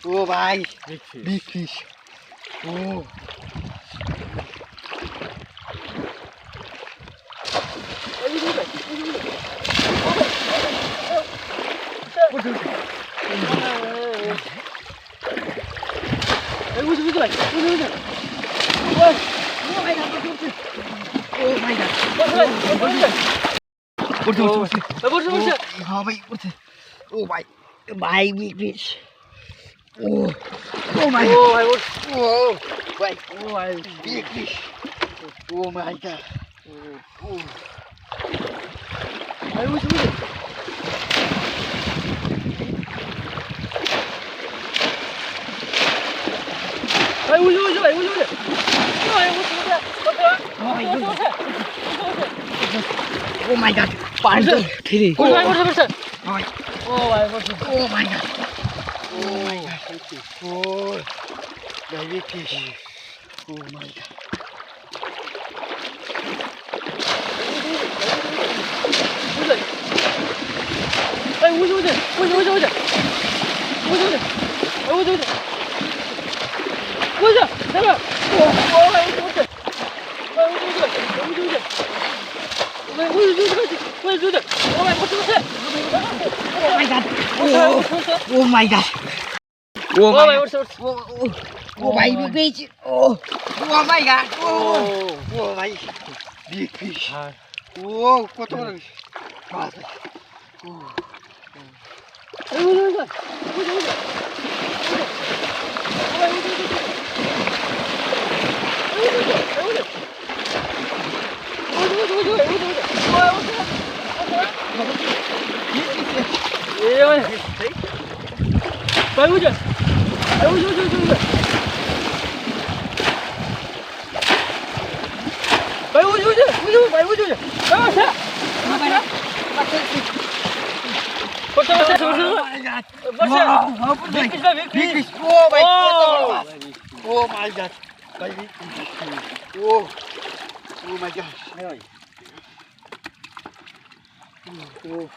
Oh my, big fish. Oh. Oh my big fish. Oh my god. Oh my big fish. Oh my god. Oh my god. Partner. Oh my god. Oh my god. Oh, the big fish. Oh my god. Oh my god. Oh my big fish. Oh my god. Oh my big fish. Oh, kota orang. Oh my god. Baby. Oh my gosh. Oh.